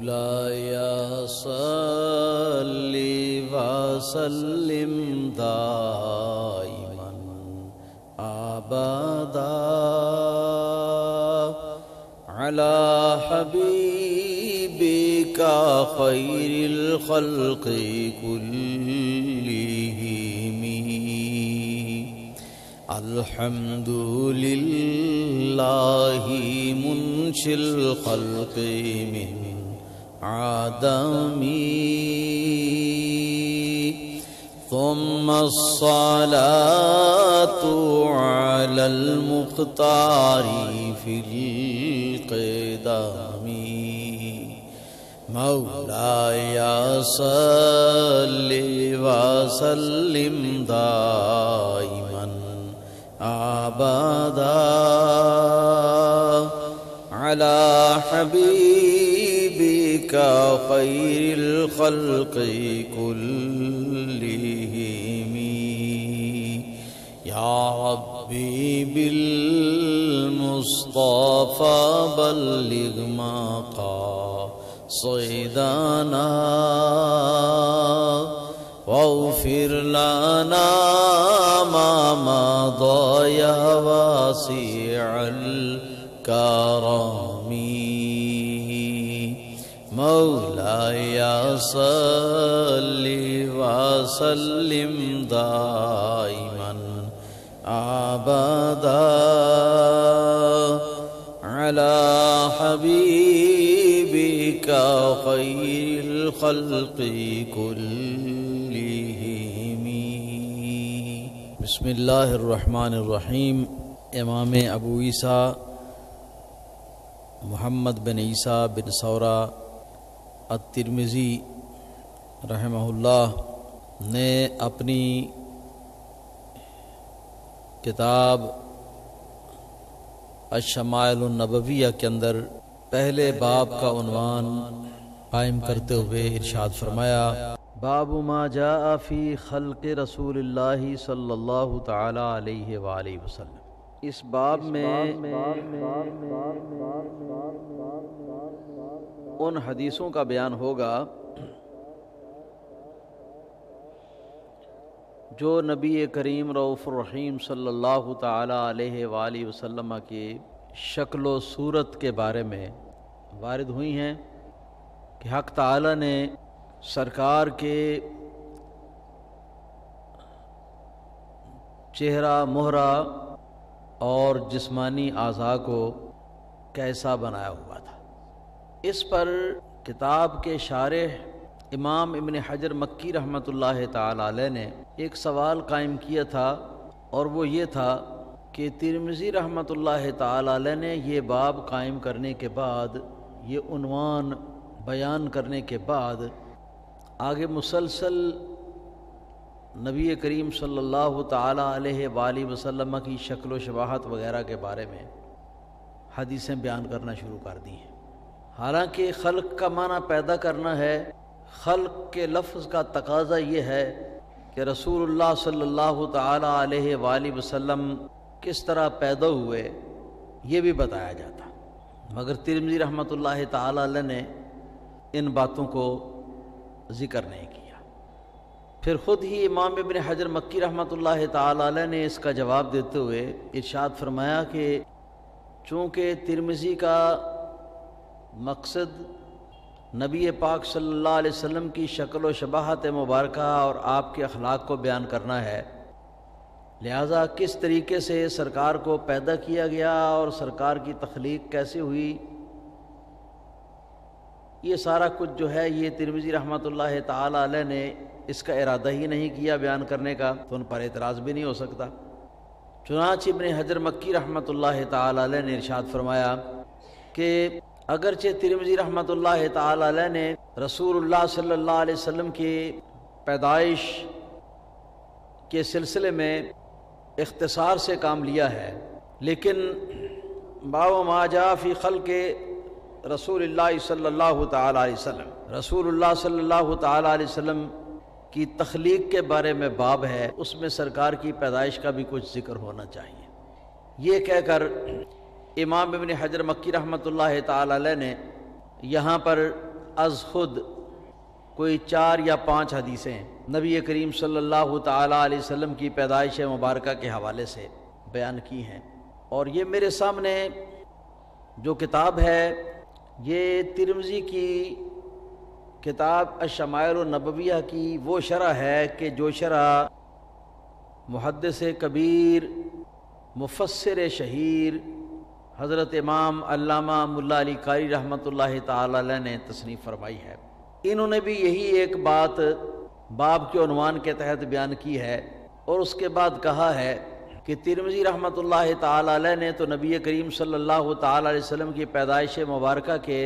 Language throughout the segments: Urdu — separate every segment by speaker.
Speaker 1: مولاي صل وسلم دائما أبدا على حبيبك خير الخلق كلهم. الحمد لله منشئ الخلق من عدم، ثم الصلاة على المختار في القدم. مولاي صل وسلم دائما أبدا على حبيبك خير الخلق كلهم. يا ربي بالمصطفى بلغ مقاصدنا واغفر لنا ما مضى يا واسع الكرم. مولاي صل وسلم دائما أبدا على حبيبك خير الخلق كلهم. بسم اللہ الرحمن الرحیم. امام ابو عیسیٰ محمد بن عیسیٰ بن ثورہ الترمذی رحمہ اللہ نے اپنی کتاب الشمائل النبویہ کے اندر پہلے باب کا عنوان قائم کرتے ہوئے ارشاد فرمایا: باب ما جاء فی خلق رسول اللہ صلی اللہ تعالی علیہ وآلہ وسلم. اس باب میں ان حدیثوں کا بیان ہوگا جو نبی کریم رؤوف الرحیم صلی اللہ تعالی علیہ وآلہ وسلم کی شکل و صورت کے بارے میں وارد ہوئی ہیں کہ حق تعالی نے سرکار کے چہرہ مہرہ اور جسمانی اعضاء کو کیسا بنایا ہوا تھا. اس پر کتاب کے شارح امام ابن حجر مکی رحمۃ اللہ تعالی علیہ نے ایک سوال قائم کیا تھا، اور وہ یہ تھا کہ ترمذی رحمۃ اللہ تعالی علیہ نے یہ باب قائم کرنے کے بعد، یہ عنوان بیان کرنے کے بعد آگے مسلسل نبی کریم صلی اللہ تعالی علیہ وآلہ وسلم کی شکل و شباہت وغیرہ کے بارے میں حدیثیں بیان کرنا شروع کر دی ہیں. حالانکہ خلق کا معنی پیدا کرنا ہے، خلق کے لفظ کا تقاضا یہ ہے کہ رسول اللہ صلی اللہ تعالی علیہ وآلہ وسلم کس طرح پیدا ہوئے یہ بھی بتایا جاتا، مگر ترمذی رحمۃ اللہ تعالی علیہ نے ان باتوں کو ذکر نہیں کیا. پھر خود ہی امام ابن حجر مکی رحمۃ اللہ تعالی علیہ نے اس کا جواب دیتے ہوئے ارشاد فرمایا کہ چونکہ ترمذی کا مقصد نبی پاک صلی اللہ علیہ وسلم کی شکل و شباہت مبارکہ اور آپ کے اخلاق کو بیان کرنا ہے، لہذا کس طریقے سے سرکار کو پیدا کیا گیا اور سرکار کی تخلیق کیسے ہوئی، یہ سارا کچھ جو ہے یہ ترمذی رحمۃ اللہ تعالی علیہ نے اس کا ارادہ ہی نہیں کیا بیان کرنے کا، تو ان پر اعتراض بھی نہیں ہو سکتا. چنانچہ ابن حجر مکی رحمۃ اللہ تعالی علیہ نے ارشاد فرمایا کہ اگرچہ ترمذی رحمۃ اللہ تعالی علیہ نے رسول اللہ صلی اللہ علیہ وسلم کی پیدائش کے سلسلے میں اختصار سے کام لیا ہے، لیکن باب ما جاء فی خلق رسول اللہ صلی اللہ تعالی علیہ وسلم، رسول اللہ صلی اللہ تعالی علیہ وسلم کی تخلیق کے بارے میں باب ہے، اس میں سرکار کی پیدائش کا بھی کچھ ذکر ہونا چاہیے. یہ کہہ کر امام ابن حجر مکی رحمۃ اللہ تعالی علیہ نے یہاں پر از خود کوئی 4 یا 5 حدیثیں نبی کریم صلی اللہ تعالیٰ علیہ وسلم کی پیدائش مبارکہ کے حوالے سے بیان کی ہیں، اور یہ میرے سامنے جو کتاب ہے یہ ترمذی کی کتاب الشمائل النبویہ کی وہ شرح ہے کہ جو شرح محدث کبیر مفسر شہیر حضرت امام علامہ ملا علی قاری رحمۃ اللہ تعالی علیہ نے تصنیف فرمائی ہے۔ انہوں نے بھی یہی ایک بات باب کے عنوان کے تحت بیان کی ہے، اور اس کے بعد کہا ہے کہ ترمذی رحمۃ اللہ تعالی علیہ نے تو نبی کریم صلی اللہ تعالی علیہ وسلم کی پیدائش مبارکہ کے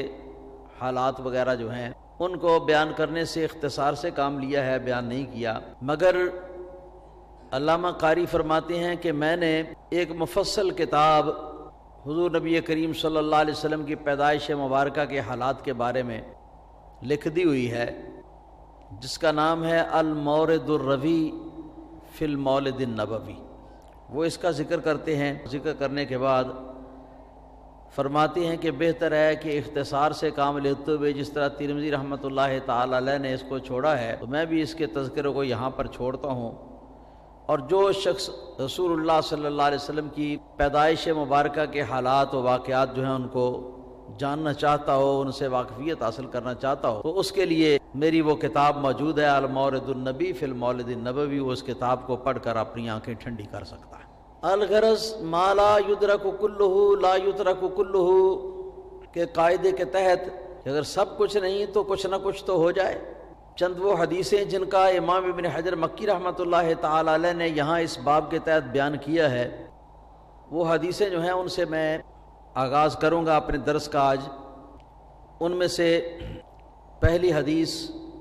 Speaker 1: حالات وغیرہ جو ہیں ان کو بیان کرنے سے اختصار سے کام لیا ہے، بیان نہیں کیا، مگر علامہ قاری فرماتے ہیں کہ میں نے ایک مفصل کتاب حضور نبی کریم صلی اللہ علیہ وسلم کی پیدائش مبارکہ کے حالات کے بارے میں لکھ دی ہوئی ہے، جس کا نام ہے المورد الروی فی المولد النبوی۔ وہ اس کا ذکر کرتے ہیں، ذکر کرنے کے بعد فرماتے ہیں کہ بہتر ہے کہ اختصار سے کام لیتے ہوئے جس طرح ترمذی رحمۃ اللہ تعالی علیہ نے اس کو چھوڑا ہے تو میں بھی اس کے تذکرے کو یہاں پر چھوڑتا ہوں، اور جو شخص رسول اللہ صلی اللہ علیہ وسلم کی پیدائش مبارکہ کے حالات و واقعات جو ہیں ان کو جاننا چاہتا ہو، ان سے واقفیت حاصل کرنا چاہتا ہو، تو اس کے لیے میری وہ کتاب موجود ہے المورد النبی فی المولد النبوی، وہ اس کتاب کو پڑھ کر اپنی آنکھیں ٹھنڈی کر سکتا ہے۔ الغرض ما لا یدرک کلہ لا یترک کلہ کے قاعدے کے تحت کہ اگر سب کچھ نہیں تو کچھ نہ کچھ تو ہو جائے۔ چند وہ حدیثیں جن کا امام ابن حجر مکی رحمۃ اللہ تعالی علیہ نے یہاں اس باب کے تحت بیان کیا ہے، وہ حدیثیں جو ہیں ان سے میں آغاز کروں گا اپنے درس کا آج۔ ان میں سے پہلی حدیث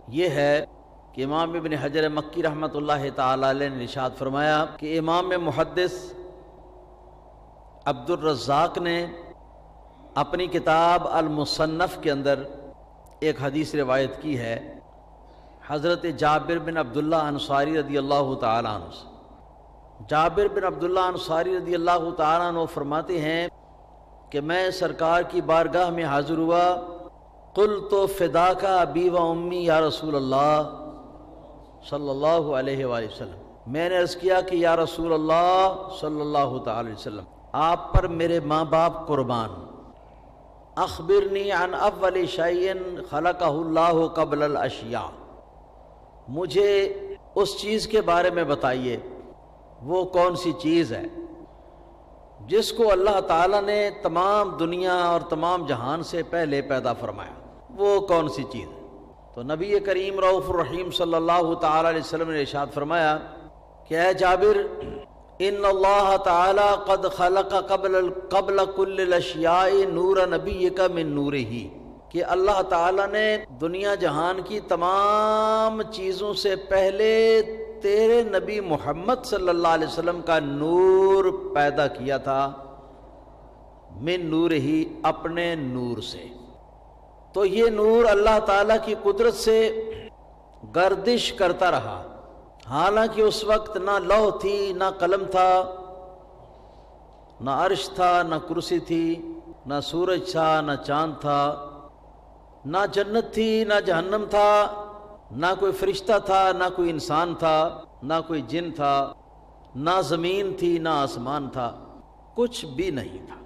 Speaker 1: یہ ہے کہ امام ابن حجر مکی رحمۃ اللہ تعالی علیہ نے ارشاد فرمایا کہ امام محدث عبد الرزاق نے اپنی کتاب المصنف کے اندر ایک حدیث روایت کی ہے حضرت جابر بن عبداللہ انصاری رضی اللہ تعالیٰ عنہ سے۔ جابر بن عبداللہ انصاری رضی اللہ تعالیٰ عنہ فرماتے ہیں کہ میں سرکار کی بارگاہ میں حاضر ہوا، قلت فداک ابی و امی یا رسول اللہ صلی اللہ علیہ وآلہ وسلم، میں نے عرض کیا کہ یا رسول اللہ صلی اللہ تعالی علیہ وسلم آپ پر میرے ماں باپ قربان، اخبرنی عن اول شیء خلقہ اللہ قبل الاشیاء، مجھے اس چیز کے بارے میں بتائیے وہ کون سی چیز ہے جس کو اللہ تعالیٰ نے تمام دنیا اور تمام جہان سے پہلے پیدا فرمایا، وہ کون سی چیز ہے؟ تو نبی کریم رؤوف الرحیم صلی اللہ تعالی علیہ وسلم نے ارشاد فرمایا کہ اے جابر، ان اللہ تعالی قد خلق قبل کل الاشیاء نور نبیک من نورہ، کہ اللہ تعالیٰ نے دنیا جہان کی تمام چیزوں سے پہلے تیرے نبی محمد صلی اللہ علیہ وسلم کا نور پیدا کیا تھا، من نور ہی، اپنے نور سے۔ تو یہ نور اللہ تعالیٰ کی قدرت سے گردش کرتا رہا، حالانکہ اس وقت نہ لوح تھی، نہ قلم تھا، نہ عرش تھا، نہ کرسی تھی، نہ سورج تھا، نہ چاند تھا، نہ جنت تھی، نہ جہنم تھا، نہ کوئی فرشتہ تھا، نہ کوئی انسان تھا، نہ کوئی جن تھا، نہ زمین تھی، نہ آسمان تھا، کچھ بھی نہیں تھا۔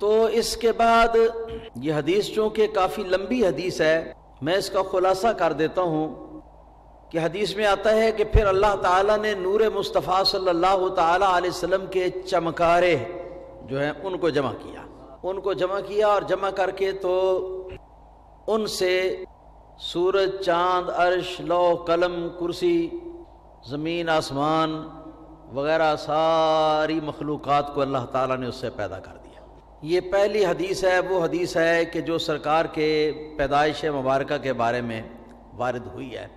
Speaker 1: تو اس کے بعد یہ حدیث چونکہ کافی لمبی حدیث ہے، میں اس کا خلاصہ کر دیتا ہوں کہ حدیث میں آتا ہے کہ پھر اللہ تعالیٰ نے نور مصطفیٰ صلی اللہ تعالیٰ علیہ وسلم کے چمکارے جو ہیں ان کو جمع کیا اور جمع کر کے تو ان سے سورج، چاند، عرش، لوح، قلم، کرسی، زمین، آسمان وغیرہ ساری مخلوقات کو اللہ تعالیٰ نے اس سے پیدا کر دیا۔ یہ پہلی حدیث ہے، وہ حدیث ہے کہ جو سرکار کے پیدائش مبارکہ کے بارے میں وارد ہوئی ہے،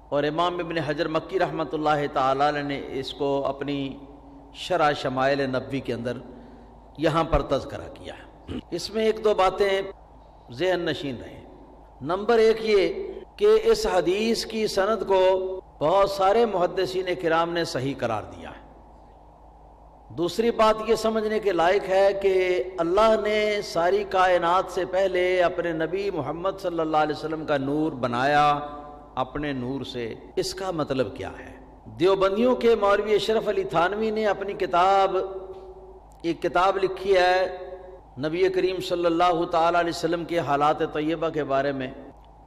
Speaker 1: اور امام ابن حجر مکی رحمۃ اللہ تعالی علیہ نے اس کو اپنی شرح شمائل نبوی کے اندر یہاں پر تذکرہ کیا ہے۔ اس میں ایک دو باتیں ذہن نشین رہیں۔ نمبر ایک یہ کہ اس حدیث کی سند کو بہت سارے محدثین کرام نے صحیح قرار دیا ہے، دوسری بات یہ سمجھنے کے لائق ہے کہ اللہ نے ساری کائنات سے پہلے اپنے نبی محمد صلی اللہ علیہ وسلم کا نور بنایا اپنے نور سے۔ اس کا مطلب کیا ہے؟ دیوبندیوں کے مولوی اشرف علی تھانوی نے اپنی ایک کتاب لکھی ہے نبی کریم صلی اللہ تعالیٰ علیہ وسلم کے حالات طیبہ کے بارے میں۔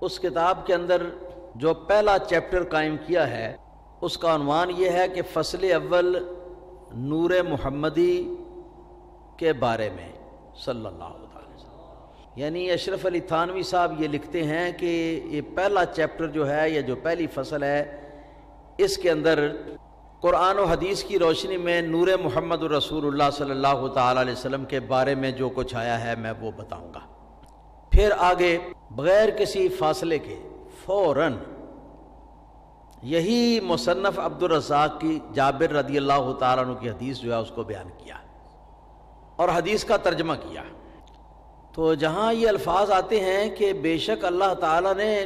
Speaker 1: اس کتاب کے اندر جو پہلا چیپٹر قائم کیا ہے اس کا عنوان یہ ہے کہ فصل اول نور محمدی کے بارے میں صلی اللہ علیہ وسلم۔ یعنی اشرف علی تھانوی صاحب یہ لکھتے ہیں کہ یہ پہلا چیپٹر جو ہے، یہ جو پہلی فصل ہے، اس کے اندر قرآن و حدیث کی روشنی میں نور محمد رسول اللہ صلی اللہ تعالیٰ علیہ وسلم کے بارے میں جو کچھ آیا ہے میں وہ بتاؤں گا۔ پھر آگے بغیر کسی فاصلے کے فوراً یہی مصنف عبد الرزاق کی جابر رضی اللہ تعالیٰ عنہ کی حدیث جو ہے اس کو بیان کیا اور حدیث کا ترجمہ کیا۔ تو جہاں یہ الفاظ آتے ہیں کہ بے شک اللہ تعالیٰ نے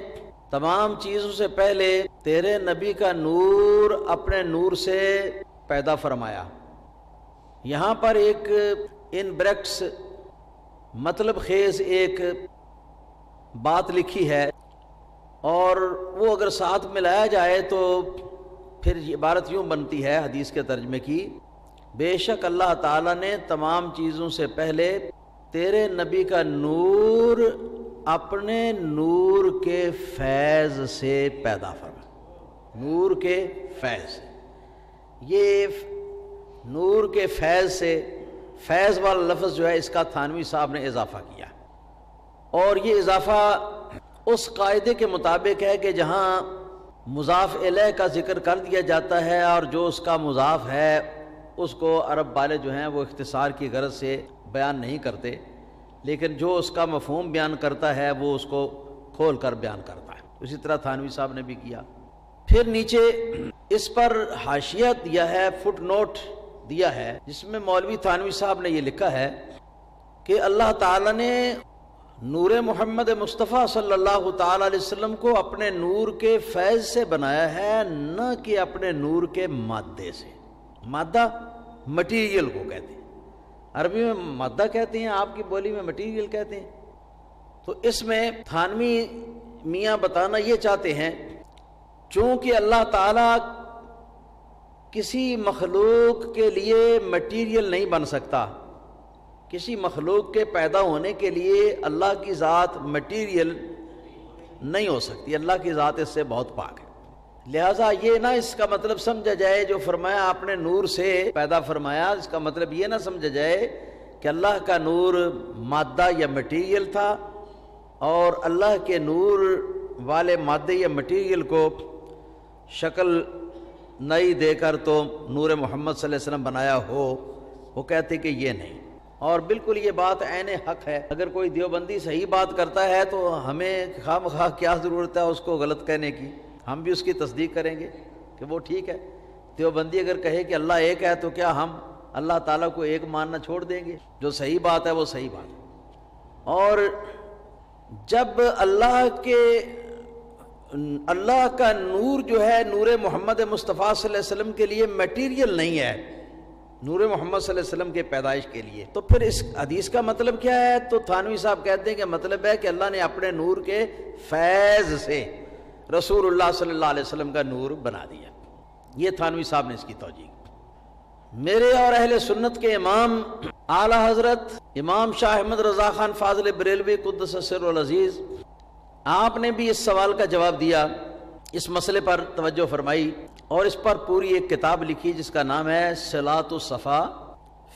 Speaker 1: تمام چیزوں سے پہلے تیرے نبی کا نور اپنے نور سے پیدا فرمایا، یہاں پر ایک ان بریکٹس مطلب خیز ایک بات لکھی ہے، اور وہ اگر ساتھ ملایا جائے تو پھر یہ عبارت یوں بنتی ہے حدیث کے ترجمے کی، بے شک اللہ تعالیٰ نے تمام چیزوں سے پہلے تیرے نبی کا نور اپنے نور کے فیض سے پیدا فرمایا۔ نور کے فیض، یہ نور کے فیض سے، فیض والا لفظ جو ہے اس کا تھانوی صاحب نے اضافہ کیا، اور یہ اضافہ اس قاعدے کے مطابق ہے کہ جہاں مضاف الیہ کا ذکر کر دیا جاتا ہے اور جو اس کا مضاف ہے اس کو عرب والے جو ہیں وہ اختصار کی غرض سے بیان نہیں کرتے، لیکن جو اس کا مفہوم بیان کرتا ہے وہ اس کو کھول کر بیان کرتا ہے۔ اسی طرح تھانوی صاحب نے بھی کیا۔ پھر نیچے اس پر حاشیہ دیا ہے، فٹ نوٹ دیا ہے، جس میں مولوی تھانوی صاحب نے یہ لکھا ہے کہ اللہ تعالیٰ نے نور محمد مصطفیٰ صلی اللہ تعالیٰ علیہ وسلم کو اپنے نور کے فیض سے بنایا ہے، نہ کہ اپنے نور کے مادے سے۔ مادہ مٹیریل کو کہتے ہیں، عربی میں مادہ کہتے ہیں، آپ کی بولی میں مٹیریل کہتے ہیں۔ تو اس میں تھانوی میاں بتانا یہ چاہتے ہیں چونکہ اللہ تعالیٰ کسی مخلوق کے لیے مٹیریل نہیں بن سکتا، کسی مخلوق کے پیدا ہونے کے لیے اللہ کی ذات مٹیریل نہیں ہو سکتی، اللہ کی ذات اس سے بہت پاک ہے۔ لہٰذا یہ نہ اس کا مطلب سمجھا جائے جو فرمایا آپ نے نور سے پیدا فرمایا، اس کا مطلب یہ نہ سمجھا جائے کہ اللہ کا نور مادہ یا مٹیریل تھا اور اللہ کے نور والے مادے یا مٹیریل کو شکل نئی دے کر تو نور محمد صلی اللہ علیہ وسلم بنایا ہو۔ وہ کہتے کہ یہ نہیں، اور بالکل یہ بات عین حق ہے۔ اگر کوئی دیوبندی صحیح بات کرتا ہے تو ہمیں خواہ مخواہ کیا ضرورت ہے اس کو غلط کہنے کی، ہم بھی اس کی تصدیق کریں گے کہ وہ ٹھیک ہے۔ دیوبندی اگر کہے کہ اللہ ایک ہے تو کیا ہم اللہ تعالیٰ کو ایک ماننا چھوڑ دیں گے؟ جو صحیح بات ہے وہ صحیح بات ہے۔ اور جب اللہ کا نور جو ہے نور محمد مصطفیٰ صلی اللہ علیہ وسلم کے لیے میٹیریل نہیں ہے، نور محمد صلی اللہ علیہ وسلم کے پیدائش کے لیے، تو پھر اس حدیث کا مطلب کیا ہے؟ تو تھانوی صاحب کہتے ہیں کہ مطلب ہے کہ اللہ نے اپنے نور کے فیض سے رسول اللہ صلی اللہ علیہ وسلم کا نور بنا دیا۔ یہ تھانوی صاحب نے اس کی توجیہ۔ میرے اور اہل سنت کے امام اعلی حضرت امام شاہ احمد رضا خان فاضل بریلوی قدس سرہ العزیز، آپ نے بھی اس سوال کا جواب دیا، اس مسئلے پر توجہ فرمائی، اور اس پر پوری ایک کتاب لکھی جس کا نام ہے صلاۃ الصفا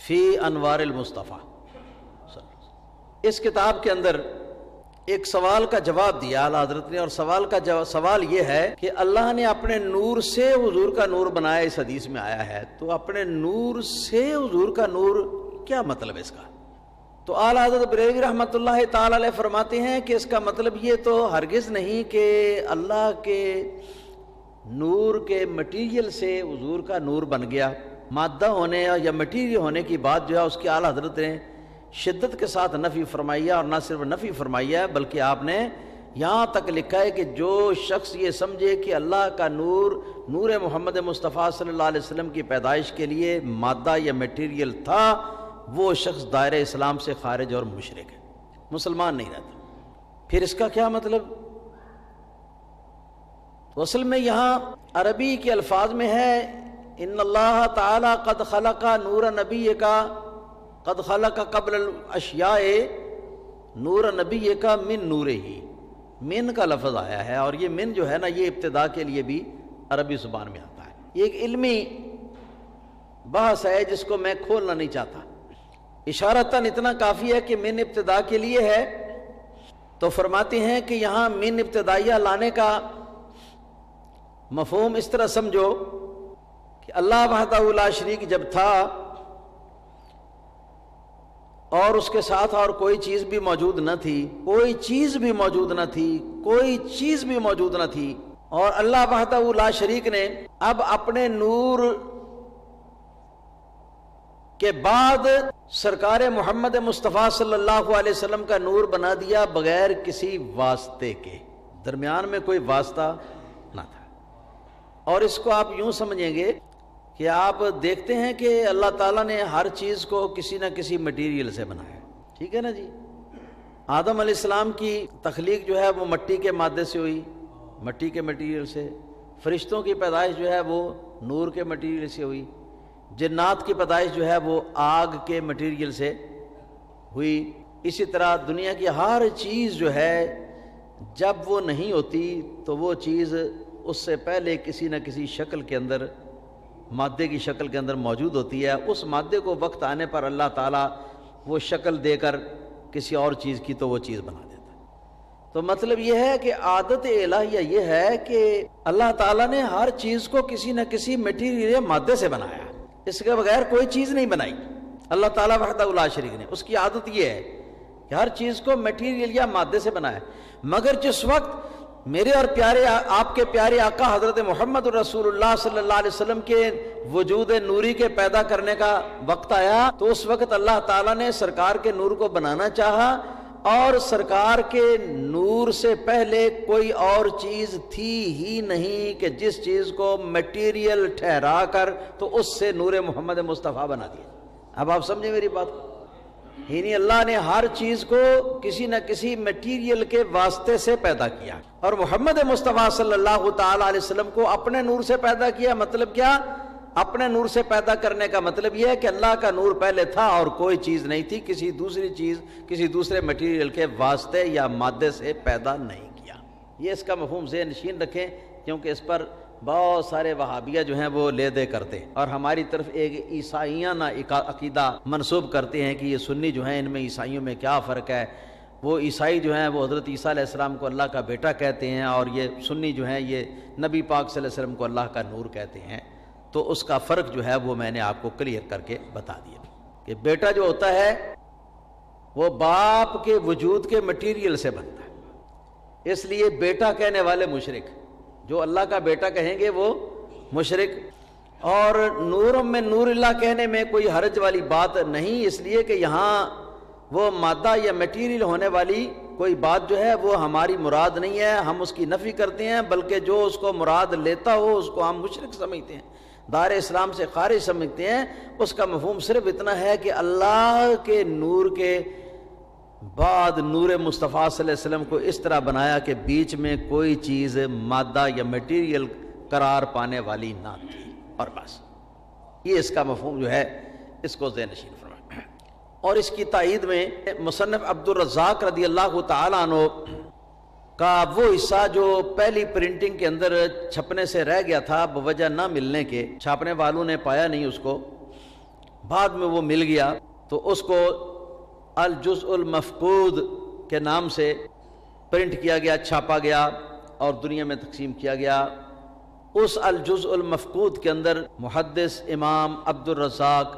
Speaker 1: فی انوار المصطفیٰ۔ اس کتاب کے اندر ایک سوال کا جواب دیا اعلیٰ حضرت نے، اور سوال یہ ہے کہ اللہ نے اپنے نور سے حضور کا نور بنایا، اس حدیث میں آیا ہے، تو اپنے نور سے حضور کا نور کیا مطلب ہے اس کا؟ تو اعلیٰ حضرت بریلوی رحمۃ اللہ تعالی علیہ فرماتے ہیں کہ اس کا مطلب یہ تو ہرگز نہیں کہ اللہ کے نور کے مٹیریل سے حضور کا نور بن گیا۔ مادہ ہونے یا مٹیریل ہونے کی بات جو ہے اس کی اعلیٰ حضرت نے شدت کے ساتھ نفی فرمائی ہے، اور نہ صرف نفی فرمائی ہے بلکہ آپ نے یہاں تک لکھا ہے کہ جو شخص یہ سمجھے کہ اللہ کا نور نور محمد مصطفیٰ صلی اللہ علیہ وسلم کی پیدائش کے لیے مادہ یا میٹیریل تھا، وہ شخص دائرہ اسلام سے خارج اور مشرک ہے، مسلمان نہیں رہتا۔ پھر اس کا کیا مطلب؟ تو اصل میں یہاں عربی کے الفاظ میں ہے ان اللہ تعالی قد خلق نور نبی کا، قد خلق قبل الاشیاء نور نبی کا من نور ہی، من کا لفظ آیا ہے، اور یہ من جو ہے نا یہ ابتدا کے لیے بھی عربی زبان میں آتا ہے۔ یہ ایک علمی بحث ہے جس کو میں کھولنا نہیں چاہتا، اشارتاً اتنا کافی ہے کہ من ابتدا کے لیے ہے۔ تو فرماتے ہیں کہ یہاں من ابتدائیہ لانے کا مفہوم اس طرح سمجھو کہ اللہ وحدہ لا شریک جب تھا اور اس کے ساتھ اور کوئی چیز بھی موجود نہ تھی، کوئی چیز بھی موجود نہ تھی، کوئی چیز بھی موجود نہ تھی، اور اللہ وحدہ لا شریک نے اب اپنے نور کے بعد سرکار محمد مصطفیٰ صلی اللہ علیہ وسلم کا نور بنا دیا بغیر کسی واسطے کے، درمیان میں کوئی واسطہ نہ تھا۔ اور اس کو آپ یوں سمجھیں گے کہ آپ دیکھتے ہیں کہ اللہ تعالیٰ نے ہر چیز کو کسی نہ کسی مٹیریل سے بنایا، ٹھیک ہے نا جی۔ آدم علیہ السلام کی تخلیق جو ہے وہ مٹی کے مادے سے ہوئی، مٹی کے مٹیریل سے۔ فرشتوں کی پیدائش جو ہے وہ نور کے مٹیریل سے ہوئی۔ جنات کی پیدائش جو ہے وہ آگ کے مٹیریل سے ہوئی۔ اسی طرح دنیا کی ہر چیز جو ہے جب وہ نہیں ہوتی تو وہ چیز اس سے پہلے کسی نہ کسی شکل کے اندر، مادے کی شکل کے اندر موجود ہوتی ہے۔ اس مادے کو وقت آنے پر اللہ تعالیٰ وہ شکل دے کر کسی اور چیز کی تو وہ چیز بنا دیتا ہے۔ تو مطلب یہ ہے کہ عادت الہیہ یہ ہے کہ اللہ تعالیٰ نے ہر چیز کو کسی نہ کسی میٹیریل یا مادے سے بنایا، اس کے بغیر کوئی چیز نہیں بنائی اللہ تعالیٰ وحدہ لا شریک نے۔ اس کی عادت یہ ہے کہ ہر چیز کو میٹیریل یا مادے سے بنایا۔ مگر جس وقت میرے اور پیارے آپ کے پیارے آقا حضرت محمد رسول اللہ صلی اللہ علیہ وسلم کے وجود نوری کے پیدا کرنے کا وقت آیا تو اس وقت اللہ تعالیٰ نے سرکار کے نور کو بنانا چاہا، اور سرکار کے نور سے پہلے کوئی اور چیز تھی ہی نہیں کہ جس چیز کو میٹیریل ٹھہرا کر تو اس سے نور محمد مصطفیٰ بنا دیا۔ اب آپ سمجھیں میری بات کو، یعنی اللہ نے ہر چیز کو کسی نہ کسی میٹیریل کے واسطے سے پیدا کیا، اور محمد مصطفیٰ صلی اللہ تعالی علیہ وسلم کو اپنے نور سے پیدا کیا۔ مطلب کیا؟ اپنے نور سے پیدا کرنے کا مطلب یہ ہے کہ اللہ کا نور پہلے تھا اور کوئی چیز نہیں تھی، کسی دوسری چیز کسی دوسرے میٹیریل کے واسطے یا مادے سے پیدا نہیں کیا۔ یہ اس کا مفہوم ذہن نشین رکھیں، کیونکہ اس پر بہت سارے وہابیہ جو ہیں وہ لے دے کرتے ہیں اور ہماری طرف ایک عیسائیانہ عقیدہ منسوب کرتے ہیں کہ یہ سنی جو ہیں ان میں عیسائیوں میں کیا فرق ہے۔ وہ عیسائی جو ہیں وہ حضرت عیسیٰ علیہ السلام کو اللہ کا بیٹا کہتے ہیں، اور یہ سنی جو ہیں یہ نبی پاک صلی اللہ علیہ وسلم کو اللہ کا نور کہتے ہیں۔ تو اس کا فرق جو ہے وہ میں نے آپ کو کلیئر کر کے بتا دیا کہ بیٹا جو ہوتا ہے وہ باپ کے وجود کے مٹیریل سے بنتا ہے، اس لیے بیٹا کہنے والے مشرک، جو اللہ کا بیٹا کہیں گے وہ مشرک۔ اور نور میں نور اللہ کہنے میں کوئی حرج والی بات نہیں، اس لیے کہ یہاں وہ مادہ یا میٹیریل ہونے والی کوئی بات جو ہے وہ ہماری مراد نہیں ہے، ہم اس کی نفی کرتے ہیں، بلکہ جو اس کو مراد لیتا ہو اس کو ہم مشرک سمجھتے ہیں، دار اسلام سے خارج سمجھتے ہیں۔ اس کا مفہوم صرف اتنا ہے کہ اللہ کے نور کے بعد نور مصطفیٰ صلی اللہ علیہ وسلم کو اس طرح بنایا کہ بیچ میں کوئی چیز مادہ یا میٹیریل قرار پانے والی نہ تھی، اور بس یہ اس کا مفہوم جو ہے اس کو ذہن نشین فرمائیں۔ اور اس کی تائید میں مصنف عبد الرزاق رضی اللہ تعالیٰ عنہ کا وہ حصہ جو پہلی پرنٹنگ کے اندر چھپنے سے رہ گیا تھا بوجہ نہ ملنے کے، چھاپنے والوں نے پایا نہیں اس کو، بعد میں وہ مل گیا تو اس کو الجزء المفقود کے نام سے پرنٹ کیا گیا، چھاپا گیا اور دنیا میں تقسیم کیا گیا۔ اس الجزء المفقود کے اندر محدث امام عبد الرزاق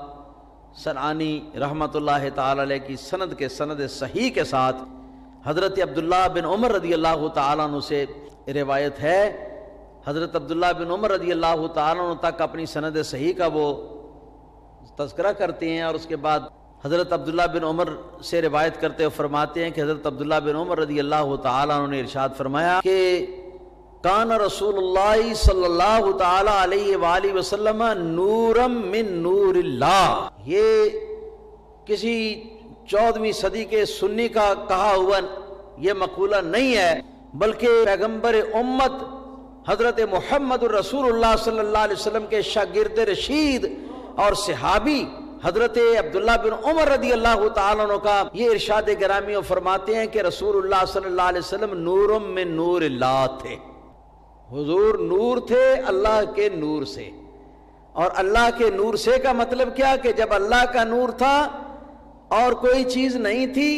Speaker 1: صنعانی رحمۃ اللہ تعالی علیہ کی سند کے سند صحیح کے ساتھ حضرت عبداللہ بن عمر رضی اللہ تعالیٰ عنہ سے روایت ہے۔ حضرت عبداللہ بن عمر رضی اللہ تعالیٰ عنہ تک اپنی سند صحیح کا وہ تذکرہ کرتے ہیں، اور اس کے بعد حضرت عبداللہ بن عمر سے روایت کرتے ہوئے فرماتے ہیں کہ حضرت عبداللہ بن عمر رضی اللہ تعالیٰ عنہ نے ارشاد فرمایا کہ کان رسول اللہ صلی اللہ تعالی علیہ وآلہ وسلم نورم من نور اللہ، یہ کسی 14ویں صدی کے سنی کا کہا ہوا یہ مقولہ نہیں ہے، بلکہ پیغمبر امت حضرت محمد الرسول اللہ صلی اللہ علیہ وسلم کے شاگرد رشید اور صحابی حضرت عبداللہ بن عمر رضی اللہ تعالیٰ عنہ کا یہ ارشاد گرامی اور فرماتے ہیں کہ رسول اللہ صلی اللہ علیہ وسلم نورم من نور اللہ تھے، حضور نور تھے اللہ کے نور سے۔ اور اللہ کے نور سے کا مطلب کیا کہ جب اللہ کا نور تھا اور کوئی چیز نہیں تھی،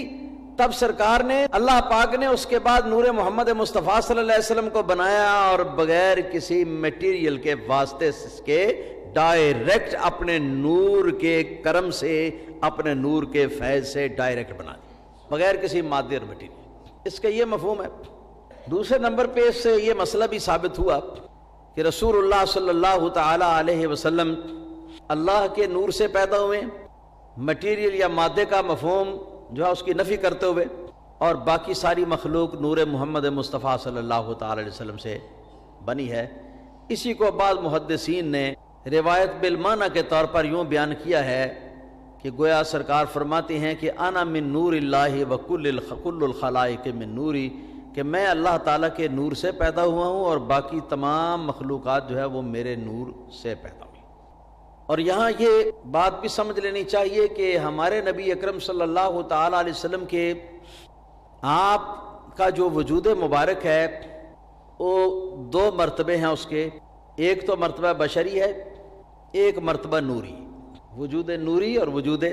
Speaker 1: تب سرکار نے اللہ پاک نے اس کے بعد نور محمد مصطفیٰ صلی اللہ علیہ وسلم کو بنایا، اور بغیر کسی میٹیریل کے واسطے کے ڈائریکٹ اپنے نور کے کرم سے، اپنے نور کے فیض سے ڈائریکٹ بنا دیا، بغیر کسی مادے اور میٹیریل۔ اس کا یہ مفہوم ہے۔ دوسرے نمبر پہ اس سے یہ مسئلہ بھی ثابت ہوا کہ رسول اللہ صلی اللہ تعالی علیہ وسلم اللہ کے نور سے پیدا ہوئے، میٹیریل یا مادے کا مفہوم جو ہے اس کی نفی کرتے ہوئے، اور باقی ساری مخلوق نور محمد مصطفیٰ صلی اللہ تعالی علیہ وسلم سے بنی ہے۔ اسی کو بعض محدثین نے روایت بالمعنی کے طور پر یوں بیان کیا ہے کہ گویا سرکار فرماتے ہیں کہ انا من نور اللہ وکل الخلائق من نوری، کہ میں اللہ تعالیٰ کے نور سے پیدا ہوا ہوں اور باقی تمام مخلوقات جو ہے وہ میرے نور سے پیدا ہوئی۔ اور یہاں یہ بات بھی سمجھ لینی چاہیے کہ ہمارے نبی اکرم صلی اللہ تعالیٰ علیہ وسلم کے آپ کا جو وجود مبارک ہے وہ 2 مرتبے ہیں اس کے، ایک تو مرتبہ بشری ہے، ایک مرتبہ نوری، وجود نوری اور وجود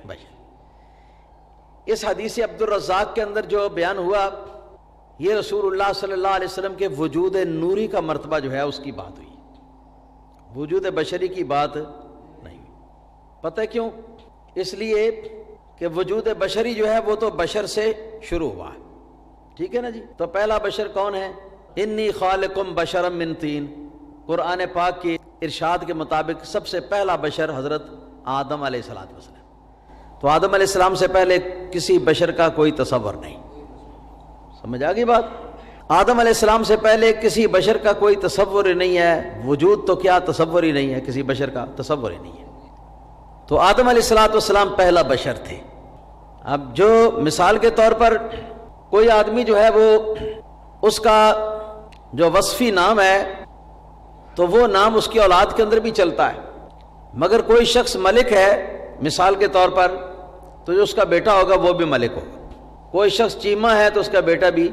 Speaker 1: بشری۔ اس حدیث عبدالرزاق کے اندر جو بیان ہوا یہ رسول اللہ صلی اللہ علیہ وسلم کے وجود نوری کا مرتبہ جو ہے اس کی بات ہوئی، وجود بشری کی بات نہیں ہوئی۔ پتہ کیوں؟ اس لیے کہ وجود بشری جو ہے وہ تو بشر سے شروع ہوا ہے، ٹھیک ہے نا جی؟ تو پہلا بشر کون ہے؟ انی خالقم بشرا من طین، قرآن پاک کے ارشاد کے مطابق سب سے پہلا بشر حضرت آدم علیہ السلام۔ تو آدم علیہ السلام سے پہلے کسی بشر کا کوئی تصور نہیں، سمجھ آگئی بات؟ آدم علیہ السلام سے پہلے کسی بشر کا کوئی تصور ہی نہیں ہے، وجود تو کیا تصور ہی نہیں ہے، کسی بشر کا تصور ہی نہیں ہے۔ تو آدم علیہ السلام پہلا بشر تھے۔ اب جو مثال کے طور پر کوئی آدمی جو ہے وہ اس کا جو وصفی نام ہے تو وہ نام اس کی اولاد کے اندر بھی چلتا ہے، مگر کوئی شخص ملک ہے مثال کے طور پر تو جو اس کا بیٹا ہوگا وہ بھی ملک ہوگا، کوئی شخص چیمہ ہے تو اس کا بیٹا بھی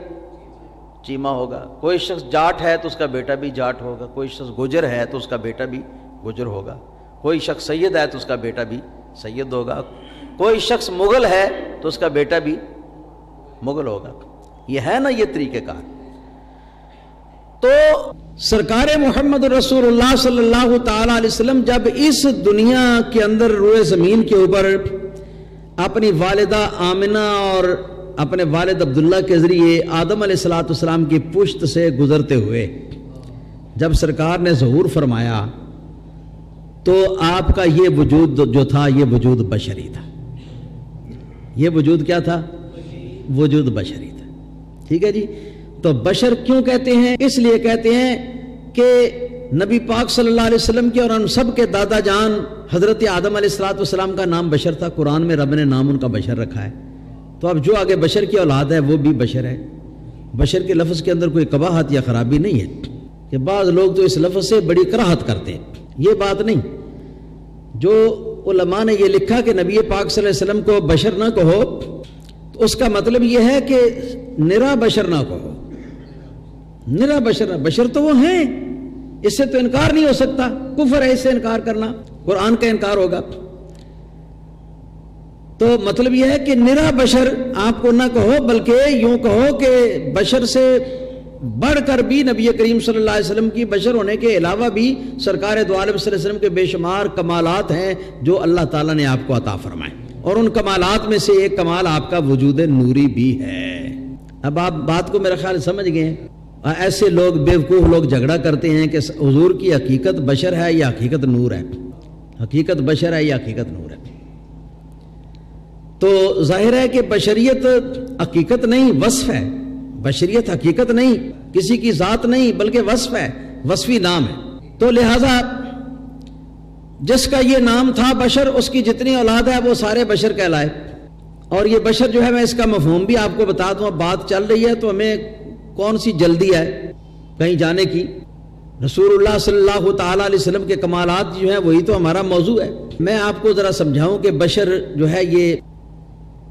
Speaker 1: چیمہ ہوگا، کوئی شخص جاٹ ہے تو اس کا بیٹا بھی جاٹ ہوگا، کوئی شخص گجر ہے تو اس کا بیٹا بھی گجر ہوگا، کوئی شخص سید ہے تو اس کا بیٹا بھی سید ہوگا، کوئی شخص مغل ہے تو اس کا بیٹا بھی مغل ہوگا۔ یہ ہے نا یہ طریقہ کار۔ تو سرکار محمد رسول اللہ صلی اللہ تعالی علیہ وسلم جب اس دنیا کے اندر روئے زمین کے اوپر اپنی والدہ آمنہ اور اپنے والد عبداللہ کے ذریعے آدم علیہ السلام کی پشت سے گزرتے ہوئے جب سرکار نے ظہور فرمایا تو آپ کا یہ وجود جو تھا یہ وجود بشری تھا۔ یہ وجود کیا تھا؟ وجود بشری تھا، ٹھیک ہے جی؟ تو بشر کیوں کہتے ہیں؟ اس لیے کہتے ہیں کہ نبی پاک صلی اللہ علیہ وسلم کے اور ہم سب کے دادا جان حضرت آدم علیہ السلام کا نام بشر تھا، قرآن میں رب نے نام ان کا بشر رکھا ہے۔ تو اب جو آگے بشر کی اولاد ہے وہ بھی بشر ہے۔ بشر کے لفظ کے اندر کوئی قباحت یا خرابی نہیں ہے کہ بعض لوگ تو اس لفظ سے بڑی کراہت کرتے ہیں، یہ بات نہیں۔ جو علماء نے یہ لکھا کہ نبی پاک صلی اللہ علیہ وسلم کو بشر نہ کہو تو اس کا مطلب یہ ہے کہ نرا بشر نہ کہو، نرا بشر، بشر تو وہ ہیں، اس سے تو انکار نہیں ہو سکتا، کفر ہے اس سے انکار کرنا، قرآن کا انکار ہوگا۔ تو مطلب یہ ہے کہ نرا بشر آپ کو نہ کہو، بلکہ یوں کہو کہ بشر سے بڑھ کر بھی نبی کریم صلی اللہ علیہ وسلم کی بشر ہونے کے علاوہ بھی سرکار دو عالم صلی اللہ علیہ وسلم کے بے شمار کمالات ہیں جو اللہ تعالیٰ نے آپ کو عطا فرمائے، اور ان کمالات میں سے ایک کمال آپ کا وجود نوری بھی ہے۔ اب آپ بات کو میرا خیال سمجھ گئے ہیں۔ ایسے لوگ بیوقوف لوگ جھگڑا کرتے ہیں کہ حضور کی حقیقت بشر ہے یا حقیقت نور ہے، حقیقت بشر ہے یا حقیقت نور ہے۔ تو ظاہر ہے کہ بشریت حقیقت نہیں، وصف ہے، بشریت حقیقت نہیں، کسی کی ذات نہیں، بلکہ وصف ہے، وصفی نام ہے۔ تو لہذا جس کا یہ نام تھا بشر، اس کی جتنی اولاد ہے وہ سارے بشر کہلائے۔ اور یہ بشر جو ہے، میں اس کا مفہوم بھی آپ کو بتا دوں، اب بات چل رہی ہے تو ہمیں کون سی جلدی ہے کہیں جانے کی؟ رسول اللہ صلی اللہ تعالیٰ علیہ وسلم کے کمالات جو ہیں وہی تو ہمارا موضوع ہے۔ میں آپ کو ذرا سمجھاؤں کہ بشر جو ہے یہ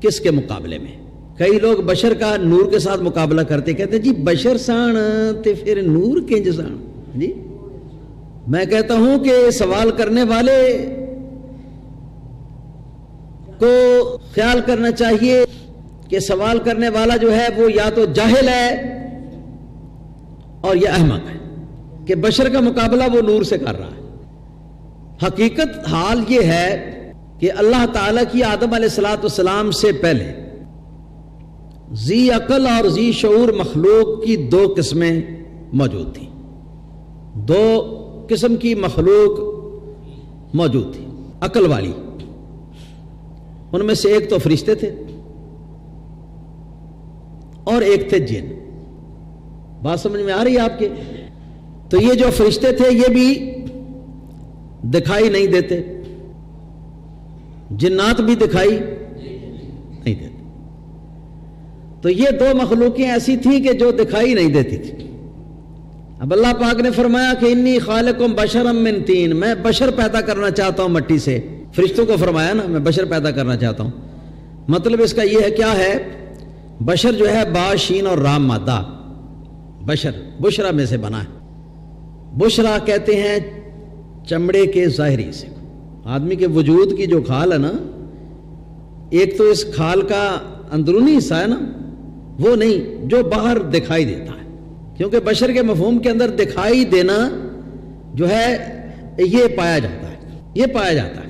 Speaker 1: کس کے مقابلے میں؟ کئی لوگ بشر کا نور کے ساتھ مقابلہ کرتے، کہتے ہیں جی بشر سان تے پھر نور کنج سان۔ جی میں کہتا ہوں کہ سوال کرنے والے کو خیال کرنا چاہیے کہ سوال کرنے والا جو ہے وہ یا تو جاہل ہے اور یا احمق ہے کہ بشر کا مقابلہ وہ نور سے کر رہا ہے۔ حقیقت حال یہ ہے کہ اللہ تعالیٰ کی آدم علیہ السلام سے پہلے ذی عقل اور ذی شعور مخلوق کی دو قسمیں موجود تھیں، دو قسم کی مخلوق موجود تھی عقل والی۔ ان میں سے ایک تو فرشتے تھے اور ایک تھے جن۔ بات سمجھ میں آ رہی ہے آپ کے؟ تو یہ جو فرشتے تھے یہ بھی دکھائی نہیں دیتے، جنات بھی دکھائی نہیں دیتے۔ تو یہ دو مخلوقیں ایسی تھیں کہ جو دکھائی نہیں دیتی تھی۔ اب اللہ پاک نے فرمایا کہ انی خالقم بشرا من طین، میں بشر پیدا کرنا چاہتا ہوں مٹی سے۔ فرشتوں کو فرمایا نا میں بشر پیدا کرنا چاہتا ہوں۔ مطلب اس کا یہ ہے، کیا ہے؟ بشر جو ہے با شین اور رام مادہ، بشر بشرا میں سے بنا ہے۔ بشرا کہتے ہیں چمڑے کے ظاہری حصے کو۔ آدمی کے وجود کی جو کھال ہے نا، ایک تو اس کھال کا اندرونی حصہ ہے نا، وہ نہیں جو باہر دکھائی دیتا ہے، کیونکہ بشر کے مفہوم کے اندر دکھائی دینا جو ہے یہ پایا جاتا ہے، یہ پایا جاتا ہے۔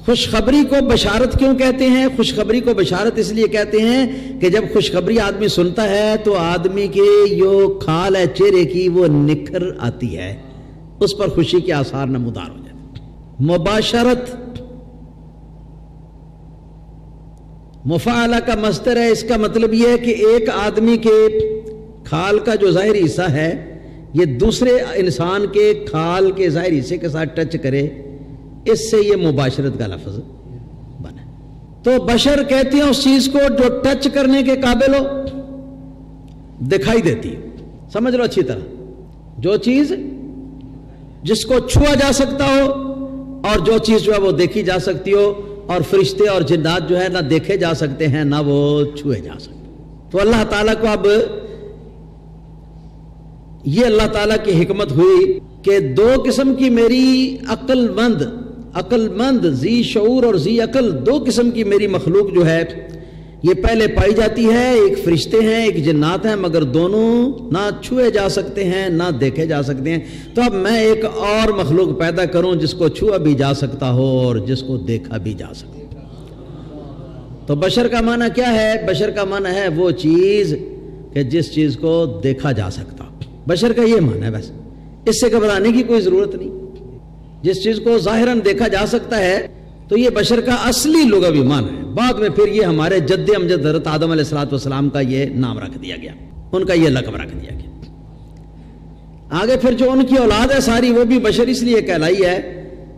Speaker 1: خوشخبری کو بشارت کیوں کہتے ہیں؟ خوشخبری کو بشارت اس لیے کہتے ہیں کہ جب خوشخبری آدمی سنتا ہے تو آدمی کے جو کھال ہے چہرے کی وہ نکھر آتی ہے، اس پر خوشی کے آثار نمودار ہو جاتے ہیں۔ مباشرت مفاعلہ کا مصدر ہے، اس کا مطلب یہ ہے کہ ایک آدمی کے کھال کا جو ظاہری حصہ ہے یہ دوسرے انسان کے کھال کے ظاہری حصے کے ساتھ ٹچ کرے، اس سے یہ مباشرت کا لفظ بنا۔ تو بشر کہتے ہیں اس چیز کو جو ٹچ کرنے کے قابل ہو، دکھائی دیتی ہے۔ سمجھ لو اچھی طرح، جو چیز جس کو چھوا جا سکتا ہو اور جو چیز جو ہے وہ دیکھی جا سکتی ہو، اور فرشتے اور جنات جو ہے نہ دیکھے جا سکتے ہیں نہ وہ چھوئے جا سکتے۔ تو اللہ تعالیٰ کو اب یہ اللہ تعالیٰ کی حکمت ہوئی کہ دو قسم کی میری عقل مند ذی شعور اور ذی عقل، دو قسم کی میری مخلوق جو ہے یہ پہلے پائی جاتی ہے۔ ایک فرشتے ہیں ایک جنات ہیں، مگر دونوں نہ چھوئے جا سکتے ہیں نہ دیکھے جا سکتے ہیں۔ تو اب میں ایک اور مخلوق پیدا کروں جس کو چھوا بھی جا سکتا ہو اور جس کو دیکھا بھی جا سکتا۔ تو بشر کا معنی کیا ہے؟ بشر کا معنی ہے وہ چیز کہ جس چیز کو دیکھا جا سکتا۔ بشر کا یہ معنی ہے، بس اس سے گھبرانے کی کوئی ضرورت نہیں۔ جس چیز کو ظاہراً دیکھا جا سکتا ہے تو یہ بشر کا اصلی لغوی معنی ہے۔ بعد میں پھر یہ ہمارے جد امجد حضرت آدم علیہ السلام کا یہ نام رکھ دیا گیا، ان کا یہ لقب رکھ دیا گیا۔ آگے پھر جو ان کی اولاد ہے ساری وہ بھی بشر اس لیے کہلائی ہے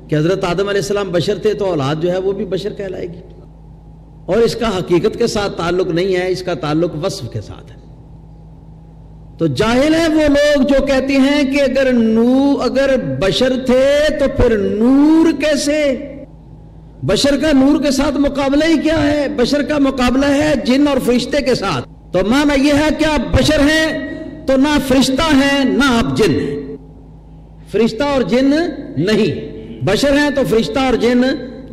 Speaker 1: کہ حضرت آدم علیہ السلام بشر تھے، تو اولاد جو ہے وہ بھی بشر کہلائے گی۔ اور اس کا حقیقت کے ساتھ تعلق نہیں ہے، اس کا تعلق وصف کے ساتھ ہے۔ تو جاہل ہیں وہ لوگ جو کہتے ہیں کہ اگر بشر تھے تو پھر نور کیسے؟ بشر کا نور کے ساتھ مقابلہ ہی کیا ہے؟ بشر کا مقابلہ ہے جن اور فرشتے کے ساتھ۔ تو معنی یہ ہے کہ آپ بشر ہیں تو نہ فرشتہ ہیں نہ آپ جن ہیں، فرشتہ اور جن نہیں۔ بشر ہیں تو فرشتہ اور جن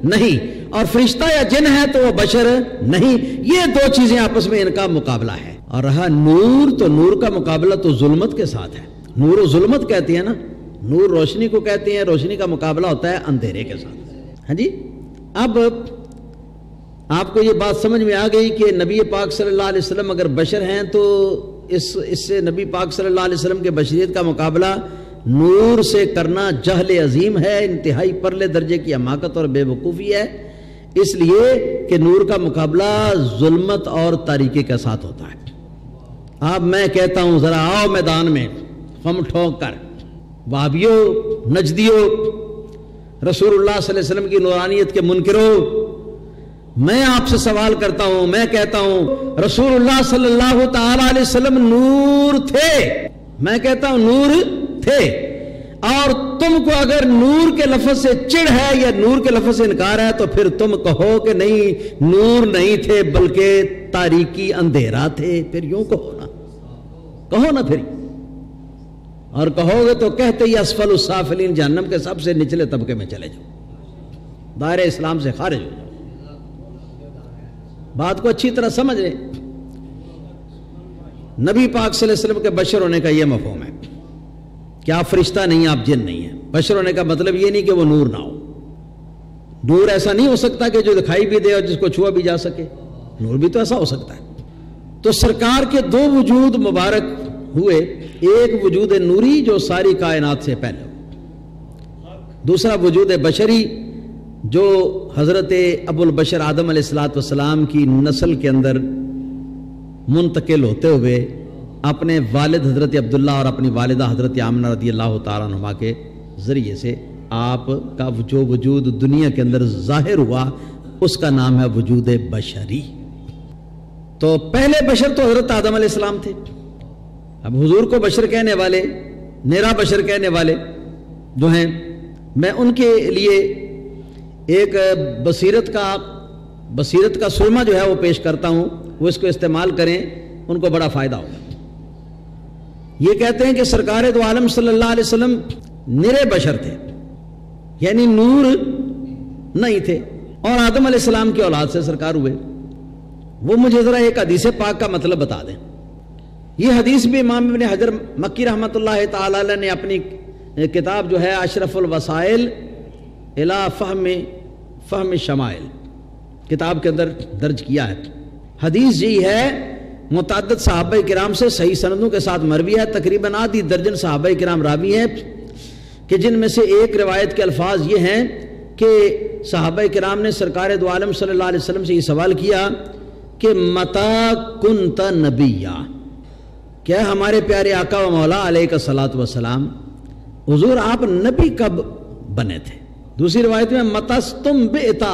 Speaker 1: نہیں، اور فرشتہ یا جن ہے تو وہ بشر نہیں۔ یہ دو چیزیں آپس میں ان کا مقابلہ ہے۔ اور رہا نور، تو نور کا مقابلہ تو ظلمت کے ساتھ ہے۔ نور و ظلمت کہتے ہیں نا، نور روشنی کو کہتے ہیں، روشنی کا مقابلہ ہوتا ہے اندھیرے کے ساتھ۔ ہاں جی، اب آپ کو یہ بات سمجھ میں آ گئی کہ نبی پاک صلی اللہ علیہ وسلم اگر بشر ہیں تو اس سے نبی پاک صلی اللہ علیہ وسلم کے بشریت کا مقابلہ نور سے کرنا جہل عظیم ہے، انتہائی پرلے درجے کی حماقت اور بے وقوفی ہے، اس لیے کہ نور کا مقابلہ ظلمت اور تاریکی کے ساتھ ہوتا ہے۔ اب میں کہتا ہوں ذرا آؤ میدان میں خم ٹھوک کر، وہابیو، نجدیو، رسول اللہ صلی اللہ علیہ وسلم کی نورانیت کے منکرو، میں آپ سے سوال کرتا ہوں، میں کہتا ہوں رسول اللہ صلی اللہ تعالی علیہ وسلم نور تھے، میں کہتا ہوں نور تھے، اور تم کو اگر نور کے لفظ سے چڑ ہے یا نور کے لفظ سے انکار ہے تو پھر تم کہو کہ نہیں نور نہیں تھے بلکہ تاریکی اندھیرا تھے، پھر یوں کہو نا پھر، اور کہو گے تو کہتے ہی اسفل السافلین، جہنم کے سب سے نچلے طبقے میں چلے جاؤ، دائرہ اسلام سے خارج ہو جاؤ۔ بات کو اچھی طرح سمجھ لیں، نبی پاک صلی اللہ علیہ وسلم کے بشر ہونے کا یہ مفہوم ہے کہ آپ فرشتہ نہیں، آپ جن نہیں ہیں۔ بشر ہونے کا مطلب یہ نہیں کہ وہ نور نہ ہو، نور ایسا نہیں ہو سکتا کہ جو دکھائی بھی دے اور جس کو چھوا بھی جا سکے، نور بھی تو ایسا ہو سکتا ہے۔ تو سرکار کے دو وجود مبارک ہوئے، ایک وجود نوری جو ساری کائنات سے پہلے ہو، دوسرا وجود بشری جو حضرت ابو البشر آدم علیہ السلام کی نسل کے اندر منتقل ہوتے ہوئے اپنے والد حضرت عبداللہ اور اپنی والدہ حضرت آمنہ رضی اللہ تعالیٰ عنہما کے ذریعے سے آپ کا جو وجود دنیا کے اندر ظاہر ہوا اس کا نام ہے وجود بشری۔ تو پہلے بشر تو حضرت آدم علیہ السلام تھے، اب حضور کو بشر کہنے والے، نیرا بشر کہنے والے جو ہیں، میں ان کے لیے ایک بصیرت کا سرما جو ہے وہ پیش کرتا ہوں، وہ اس کو استعمال کریں، ان کو بڑا فائدہ ہوگا۔ یہ کہتے ہیں کہ سرکار دو عالم صلی اللہ علیہ وسلم نرے بشر تھے، یعنی نور نہیں تھے، اور آدم علیہ السلام کی اولاد سے سرکار ہوئے۔ وہ مجھے ذرا ایک حدیث پاک کا مطلب بتا دیں۔ یہ حدیث بھی امام ابن حجر مکی رحمۃ اللہ تعالی علیہ نے اپنی کتاب جو ہے اشرف الوسائل الی فہم شمائل کتاب کے اندر درج کیا ہے۔ حدیث یہی ہے، متعدد صحابہ کرام سے صحیح سندوں کے ساتھ مروی ہے، تقریباً آدھی درجن صحابہ کرام راوی ہیں، کہ جن میں سے ایک روایت کے الفاظ یہ ہیں کہ صحابہ کرام نے سرکار دو عالم صلی اللہ علیہ وسلم سے یہ سوال کیا کہ متا کنت نبیہ، کیا ہمارے پیارے آقا و مولا علیہ الصلوۃ والسلام حضور آپ نبی کب بنے تھے؟ دوسری روایت میں متستم بعتا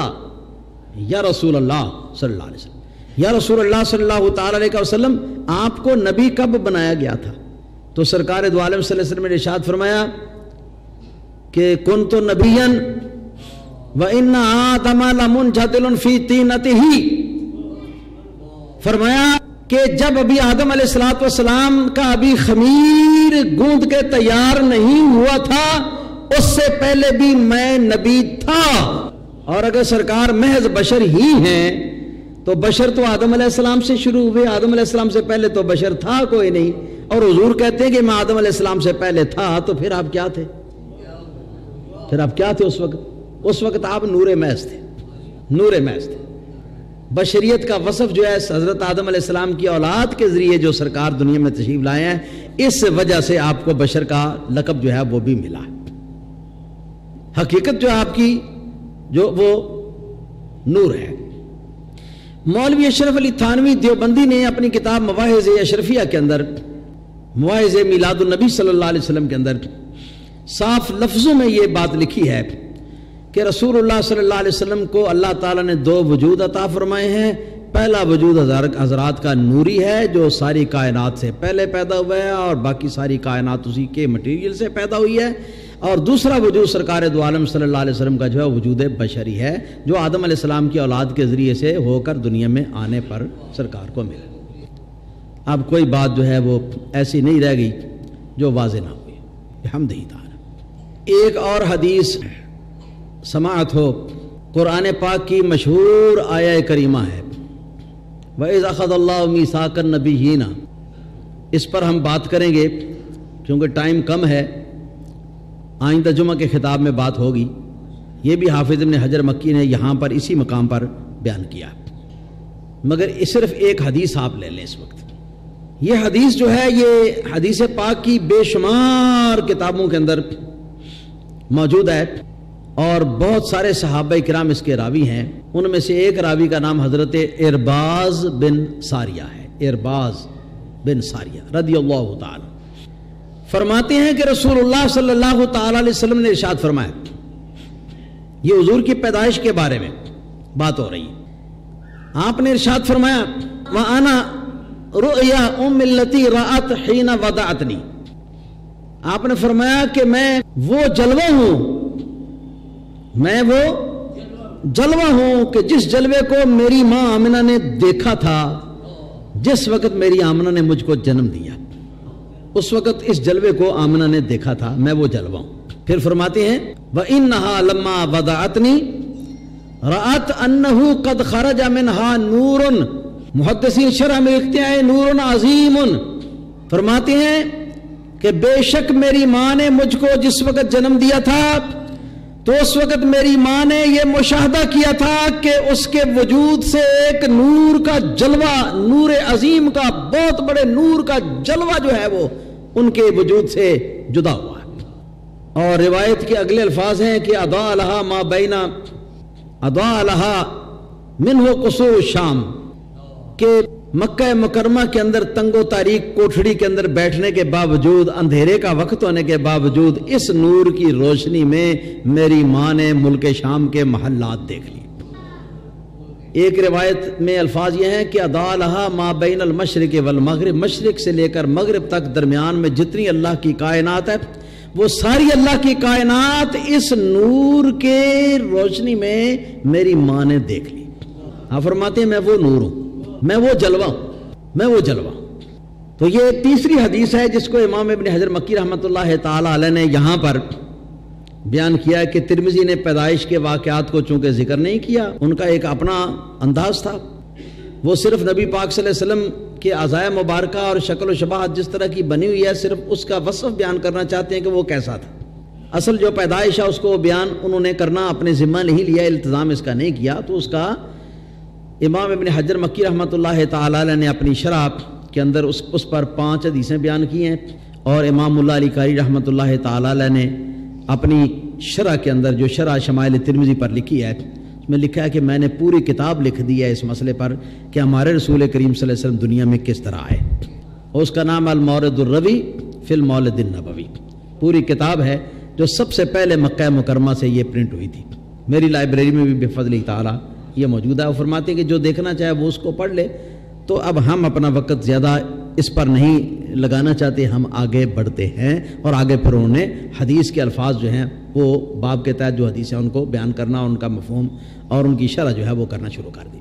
Speaker 1: یا رسول اللہ صلی اللہ علیہ وسلم، یا رسول اللہ صلی اللہ تعالی علیہ وسلم آپ کو نبی کب بنایا گیا تھا؟ تو سرکار دو عالم صلی اللہ علیہ وسلم نے ارشاد فرمایا کہ کنت نبیا وان آدم لمنجدل فی طینتہ، فرمایا کہ جب ابھی آدم علیہ السلام کا ابھی خمیر گوندھ کے تیار نہیں ہوا تھا اس سے پہلے بھی میں نبی تھا۔ اور اگر سرکار محض بشر ہی ہیں تو بشر تو آدم علیہ السلام سے شروع ہوئے، آدم علیہ السلام سے پہلے تو بشر تھا کوئی نہیں، اور حضور کہتے ہیں کہ میں آدم علیہ السلام سے پہلے تھا، تو پھر آپ کیا تھے؟ پھر آپ کیا تھے اس وقت آپ نور محض تھے، نور محض تھے۔ بشریت کا وصف جو ہے حضرت آدم علیہ السلام کی اولاد کے ذریعے جو سرکار دنیا میں تشریف لائے ہیں، اس وجہ سے آپ کو بشر کا لقب جو ہے وہ بھی ملا ہے۔ حقیقت جو آپ کی جو وہ نور ہے۔ مولوی اشرف علی تھانوی دیوبندی نے اپنی کتاب مواعظ اشرفیہ کے اندر، مواعظ میلاد النبی صلی اللہ علیہ وسلم کے اندر صاف لفظوں میں یہ بات لکھی ہے کہ رسول اللہ صلی اللہ علیہ وسلم کو اللہ تعالیٰ نے دو وجود عطا فرمائے ہیں۔ پہلا وجود حضرات کا نوری ہے جو ساری کائنات سے پہلے پیدا ہوا ہے اور باقی ساری کائنات اسی کے مٹیریل سے پیدا ہوئی ہے، اور دوسرا وجود سرکار دو عالم صلی اللہ علیہ وسلم کا جو ہے وجود بشری ہے جو آدم علیہ السلام کی اولاد کے ذریعے سے ہو کر دنیا میں آنے پر سرکار کو ملا۔ اب کوئی بات جو ہے وہ ایسی نہیں رہ گئی جو واضح نہ ہوئی، بحمدہ تعالی۔ ایک اور حدیث سماعت ہو، قرآن پاک کی مشہور آیہ کریمہ ہے، وَإِذْ أَخَذَ اللَّهُ مِيثَاقَ النَّبِيِّينَ، اس پر ہم بات کریں گے کیونکہ ٹائم کم ہے، آئندہ جمعہ کے خطاب میں بات ہوگی۔ یہ بھی حافظ ابن حجر مکی نے یہاں پر اسی مقام پر بیان کیا، مگر صرف ایک حدیث آپ لے لیں اس وقت۔ یہ حدیث جو ہے یہ حدیث پاک کی بے شمار کتابوں کے اندر موجود ہے، اور بہت سارے صحابہ کرام اس کے راوی ہیں۔ ان میں سے ایک راوی کا نام حضرت ارباز بن ساریہ ہے، ارباز بن ساریہ رضی اللہ تعالی فرماتے ہیں کہ رسول اللہ صلی اللہ تعالی علیہ وسلم نے ارشاد فرمایا، یہ حضور کی پیدائش کے بارے میں بات ہو رہی ہے، آپ نے ارشاد فرمایا وَأَنَا رُؤْيَا أُمِّ الَّتِي رَأَتْ حِينَ وَضَعَتْنِي، آپ نے فرمایا کہ میں وہ جلوہ ہوں، میں وہ جلوہ ہوں کہ جس جلوے کو میری ماں آمنہ نے دیکھا تھا جس وقت میری آمنہ نے مجھ کو جنم دیا، اس وقت اس جلوے کو آمنہ نے دیکھا تھا، میں وہ جلوہ ہوں۔ پھر فرماتے ہیں وَإِنَّهَا لَمَّا وَضَعَتْنِي رَأَتْ أَنَّهُ قَدْ خَرَجَ مِنْهَا نُورٌ، محدثین شرح میں لکھتے ہیں نور عظیم، فرماتے ہیں کہ بے شک میری ماں نے مجھ کو جس وقت جنم دیا تھا تو اس وقت میری ماں نے یہ مشاہدہ کیا تھا کہ اس کے وجود سے ایک نور کا جلوہ، نور عظیم کا، بہت بڑے نور کا جلوہ جو ہے وہ ان کے وجود سے جدا ہوا ہے۔ اور روایت کے اگلے الفاظ ہیں کہ اضاء لها ما بین اضاء لها منہ قصور الشام، کہ مکہ مکرمہ کے اندر تنگ و تاریک کوٹھڑی کے اندر بیٹھنے کے باوجود، اندھیرے کا وقت ہونے کے باوجود، اس نور کی روشنی میں میری ماں نے ملک شام کے محلات دیکھ لی۔ ایک روایت میں الفاظ یہ ہیں کہ اضاء لها ما بین المشرق والمغرب، مشرق سے لے کر مغرب تک درمیان میں جتنی اللہ کی کائنات ہے وہ ساری اللہ کی کائنات اس نور کے روشنی میں میری ماں نے دیکھ لی۔ آپ فرماتے ہیں میں وہ نور ہوں، میں وہ جلوہ ہوں، میں وہ جلوہ ہوں۔ تو یہ تیسری حدیث ہے جس کو امام ابن حجر مکی رحمۃ اللہ تعالی علیہ نے یہاں پر بیان کیا کہ ترمذی نے پیدائش کے واقعات کو چونکہ ذکر نہیں کیا، ان کا ایک اپنا انداز تھا، وہ صرف نبی پاک صلی اللہ علیہ وسلم کے اعضائے مبارکہ اور شکل و شباہت جس طرح کی بنی ہوئی ہے صرف اس کا وصف بیان کرنا چاہتے ہیں کہ وہ کیسا تھا۔ اصل جو پیدائش ہے اس کو بیان انہوں نے کرنا اپنے ذمہ نہیں لیا، التزام اس کا نہیں کیا، تو اس کا امام ابن حجر مکی رحمۃ اللہ تعالی علیہ نے اپنی شرح کے اندر اس پر 5 حدیثیں بیان کی ہیں، اور امام اللہ علی قاری رحمۃ اللہ تعالی علیہ نے اپنی شرح کے اندر جو شرح شمائل ترمذی پر لکھی ہے اس میں لکھا ہے کہ میں نے پوری کتاب لکھ دی ہے اس مسئلے پر کہ ہمارے رسول کریم صلی اللہ علیہ وسلم دنیا میں کس طرح آئے، اور اس کا نام المورد الروی فی المولد النبوی، پوری کتاب ہے جو سب سے پہلے مکہ مکرمہ سے یہ پرنٹ ہوئی تھی، میری لائبریری میں بھی بفضل تعالی یہ موجود ہے۔ وہ فرماتے ہیں کہ جو دیکھنا چاہے وہ اس کو پڑھ لے۔ تو اب ہم اپنا وقت زیادہ اس پر نہیں لگانا چاہتے، ہم آگے بڑھتے ہیں، اور آگے پھر انہوں نے حدیث کے الفاظ جو ہیں وہ باب کے تحت جو حدیث ہیں ان کو بیان کرنا، ان کا مفہوم اور ان کی شرح جو ہے وہ کرنا شروع کر دی۔